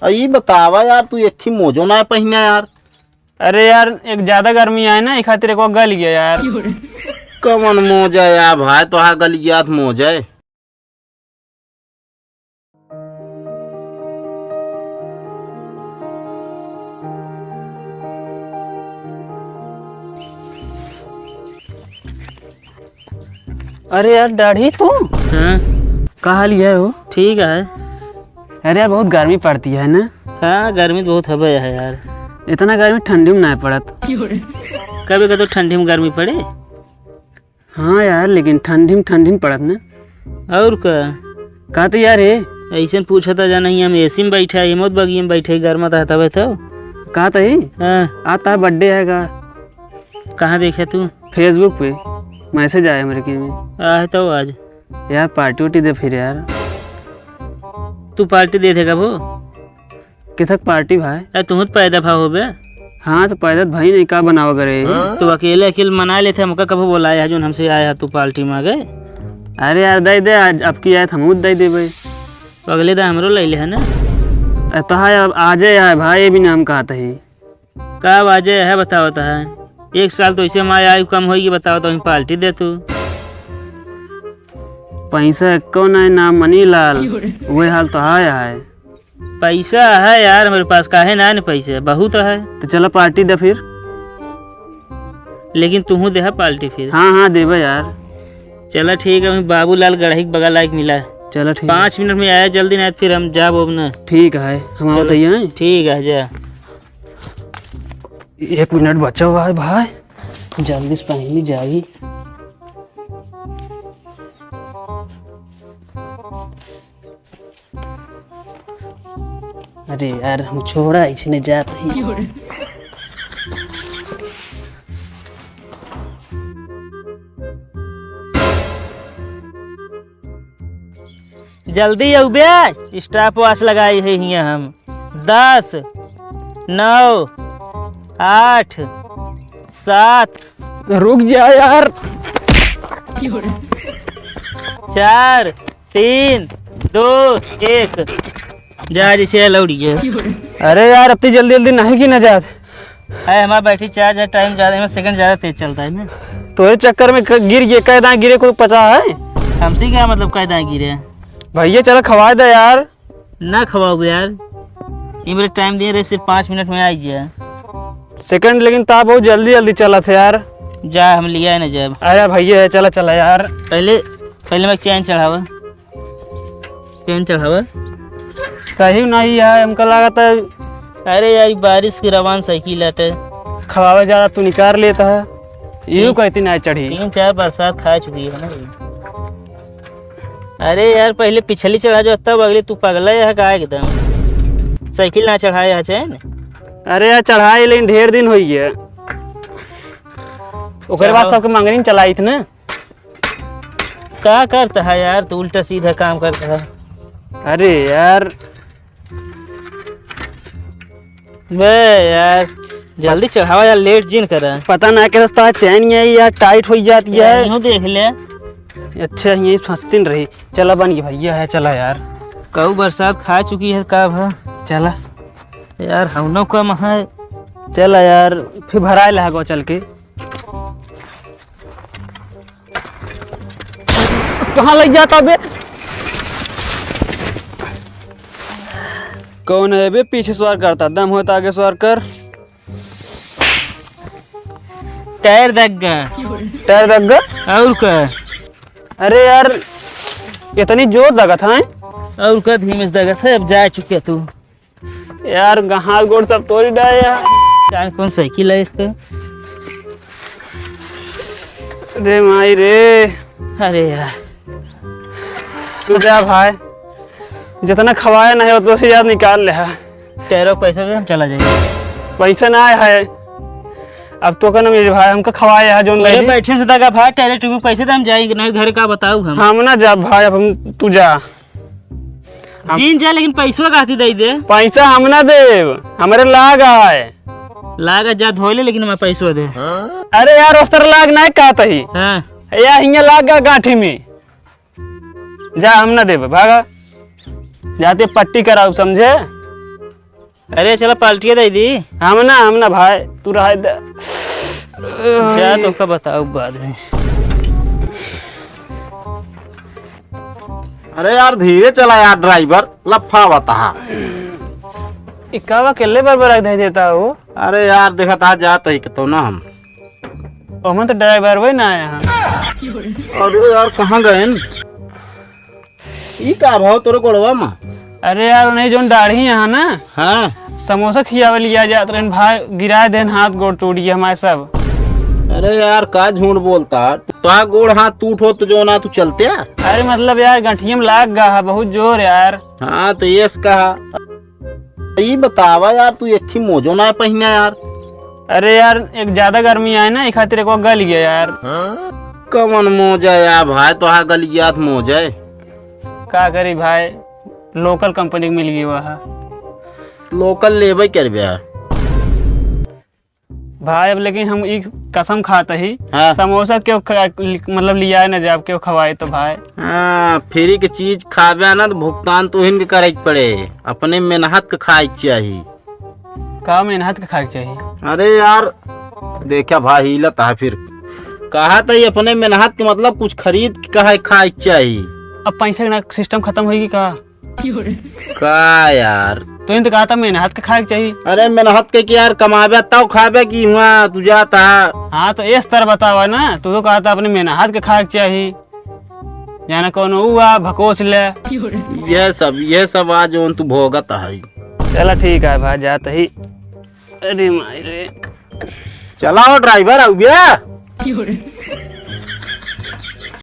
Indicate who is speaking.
Speaker 1: ये बतावा यार, तू एक ही मोजो ना पहने यार।
Speaker 2: अरे यार एक ज्यादा गर्मी आए ना, एक खातिर एक गल गया यार।
Speaker 1: कमन मोजा यार भाई, तो हाँ गलियात मोजा है।
Speaker 2: अरे यार दाढ़ी तू
Speaker 3: हाँ
Speaker 2: कहाँ लिया हो?
Speaker 3: ठीक है।
Speaker 2: अरे यार बहुत गर्मी पड़ती है ना।
Speaker 3: हाँ गर्मी बहुत हवा है यार।
Speaker 2: इतना गर्मी ठंडी में नहीं पड़त।
Speaker 3: कभी कभी तो ठंडी में गर्मी पड़े।
Speaker 2: हाँ यार लेकिन ठंडी में पड़त ना।
Speaker 3: और
Speaker 2: का तो यार है
Speaker 3: ऐसे पूछा था जाना, हम एसी में बैठे है, हिम्मत बगी में बैठे गर्मा था तब तो।
Speaker 2: का तो है
Speaker 3: हाँ
Speaker 2: आता है बर्थडे है का?
Speaker 3: कहाँ देखे तू?
Speaker 2: फेसबुक पे मैसेज आया मेरे के में।
Speaker 3: आए तो आज
Speaker 2: यार पार्टी उर्टी दे फिर यार।
Speaker 3: तू पार्टी दे देगा वो?
Speaker 2: कितक पार्टी भाई?
Speaker 3: तू पैदा भाव हो बे।
Speaker 2: हाँ तो पैदा भाई नहीं का बनावा करे।
Speaker 3: तू अकेले मना लेते हमका कब बोलाया है जो हमसे आया है तू पार्टी में आ गए।
Speaker 2: अरे यार दे आज अब की आए हम दे देवे।
Speaker 3: अगले दा हमरो ले ले है ना।
Speaker 2: तो हाँ अब आ जाए भाई, ये भी नाम कहता है।
Speaker 3: कब आ जाए है बताओ तो है। एक साल तो इसे माया आयु कम होगी, बताओ तो पार्टी दे तू।
Speaker 2: पैसा कौन है नाम मनीलाल, वही हाल तो है।
Speaker 3: पैसा है यार मेरे पास, काहे ना पैसे बहुत है।
Speaker 2: तो चलो पार्टी दे फिर।
Speaker 3: लेकिन तू दे पार्टी फिर।
Speaker 2: हाँ देवे यार।
Speaker 3: चलो ठीक है, बाबूलाल गढ़ी बगल लायक मिला है।
Speaker 2: चलो ठीक
Speaker 3: 5 मिनट में आया, जल्दी नहीं फिर हम जा वो ना।
Speaker 2: ठीक है हम बताइए।
Speaker 3: ठीक है जा।
Speaker 2: 1 मिनट बचा हुआ है भाई,
Speaker 3: जल्दी से पहली जागी। अरे यार हम छोड़ा इसने जाते ही। जल्दी आओ बे, स्टाफ वाच लगाई है हियां हम। 10 9 8 7।
Speaker 2: रुक जा यार।
Speaker 3: 4 3 2 1 जा जिसे लौड़ी है।
Speaker 2: अरे यार अब जल्दी नहीं की नजात
Speaker 3: है हमारा बैठी चार्ज है, टाइम ज्यादा है, सेकंड ज्यादा तेज चलता है ना।
Speaker 2: तो ये चक्कर में गिर गए, कैदा गिरे को पता है?
Speaker 3: हमसे क्या मतलब कैदा गिरे?
Speaker 2: भैया चलो खवा दे यार।
Speaker 3: ना खवाओ यार, ये मेरे टाइम दिए रहे, सिर्फ 5 मिनट में आई जाए
Speaker 2: सेकंड, लेकिन ता बहुत जल्दी चला था यार।
Speaker 3: जा हम लिया है ना जब।
Speaker 2: अरे भैया चला यार।
Speaker 3: पहले मैं चैन चढ़ावा।
Speaker 2: सही नहीं है हमको लगा था।
Speaker 3: अरे यार बारिश की रवान साइकिल आटे
Speaker 2: खवावे ज्यादा तू निकाल लेता है, यूं कहती नहीं चढ़ी।
Speaker 3: 3-4 बरसात खा चुकी है ना। अरे यार पहले पिछली चढ़ा जो, तब अगले तू पगला है का एकदम। साइकिल ना चढ़ाया चैन।
Speaker 2: अरे यार चढ़ाई लेकिन ढेर दिन हो गया। ओकर बाद सबके मंगनी चलाई थी ना।
Speaker 3: क्या करता है यार तू, उल्टा सीधा काम करता है।
Speaker 2: अरे यार
Speaker 3: बे यार जल्दी चढ़ावा यार, लेट जिन करा।
Speaker 2: पता ना क्या रास्ता है, चैन यही यार टाइट हो जाती है।
Speaker 3: यूं देख ले।
Speaker 2: अच्छा यही फंसती न रही। चला बन गया भैया है, चला यार।
Speaker 3: कऊ बरसात खा चुकी है कब है।
Speaker 2: चला
Speaker 3: यार हम लोग कम है।
Speaker 2: चला यार फिर भराए लगा चल के। कहाँ लग जाता बे? कौन है बे पीछे सवार करता? दम होता आगे सवार कर।
Speaker 3: टायर दग गया।
Speaker 2: टायर दग गया?
Speaker 3: और क्या?
Speaker 2: अरे यार इतनी जोर दगा था।
Speaker 3: और क्या धीमे से दगा था, अब जा चुके तू।
Speaker 2: यार हाथ गोड़ सब तोड़ डाले यार।
Speaker 3: कौन साइकिल है इसका?
Speaker 2: अरे माई रे।
Speaker 3: अरे यार
Speaker 2: तू जा भाई, जितना खवाया नहीं उतना से याद निकाल ले।
Speaker 3: टायरों पैसा दे, हम चला जाएगा।
Speaker 2: पैसा ना है अब तो कहना मेरे भाई हमको खवाया है जो
Speaker 3: बैठे से दगा भाई, टायर ट्यूब पैसे दे, हम जाएंगे नहीं घर का बताऊ हम
Speaker 2: ना जा भाई। अब हम तू जा
Speaker 3: दिन जा, लेकिन पैसा कहती दे।
Speaker 2: पैसा हम ना देव, हमारे लाग है।
Speaker 3: लागा जा धोले, लेकिन मैं पैसा दे।
Speaker 2: अरे यार उस तरह लाग नहीं कहता ही।
Speaker 3: हाँ
Speaker 2: यार हिंगे लाग गा गाठी में। जा हम ना देव, भागा जाते पट्टी कराऊ समझे।
Speaker 3: अरे चलो पाल्टिया दे दी।
Speaker 2: हम ना भाई तू रह दे।
Speaker 3: क्या तो का बताओ बाद में।
Speaker 1: अरे यार धीरे चला यार ड्राइवर, लफा बता।
Speaker 2: इक्कावा केले पर रख दे देता हो।
Speaker 1: अरे यार देखा था जात ही तो ना हम।
Speaker 2: हम तो ड्राइवर वही ना आए हम।
Speaker 1: अरे यार कहाँ गए न? ई का भाव तोरे गोड़वा में?
Speaker 2: अरे यार नहीं जो दाढ़ी यहाँ ना
Speaker 1: हाँ
Speaker 2: समोसा खियावे लिया जात रहे भाई, गिरा देन हाथ गोड़ टूट गया हमारे सब।
Speaker 1: अरे यार का झूठ बोलता, तो गोड़ हाथ टूट हो तो जो ना तू चलते है?
Speaker 2: अरे मतलब यार गठिया में लाग गया है बहुत जोर यार।
Speaker 1: हाँ तो ये कहा ये बतावा यार, तू एक ही मोजो ना पहने यार।
Speaker 2: अरे यार एक ज्यादा गर्मी आए ना, एक खातिर एक गल गया यार।
Speaker 1: कमन मोजा यार भाई, तो हाँ गलियात मोजा
Speaker 2: का करी भाई, लोकल कंपनी मिल गई वहाँ।
Speaker 1: लोकल लेबे कर
Speaker 2: भाई अब लेकिन हम एक कसम खाते ही
Speaker 1: हाँ।
Speaker 2: समोसा क्यों मतलब लिया न जाब क्यों खवाए तो भाई।
Speaker 1: हाँ फ्री के चीज खावे ना तो भुगतान तो हिंग करे पड़े, अपने मेहनत के खाए चाहिए।
Speaker 2: का मेहनत के खाए चाहिए?
Speaker 1: अरे यार देखा भाई हिलत है फिर कहा था ये अपने मेहनत के मतलब कुछ खरीद के कहा खाए चाहिए।
Speaker 2: अब पैसे का सिस्टम खत्म होगी का
Speaker 1: यार
Speaker 2: तो इन तो कहा था मेहनत के खाए चाहिए।
Speaker 1: अरे मेहनत के कि यार कमावे तब खावे की हुआ तू जाता।
Speaker 2: हाँ तो इस तरह बतावा ना, तू तो कहा था अपने मेहनत के खाए चाहिए, जाना कौन हुआ भकोस ले।
Speaker 1: ये सब आज तू भोगत है।
Speaker 2: चला ठीक है भाई जाते ही। अरे मायरे
Speaker 1: चलाओ ड्राइवर अब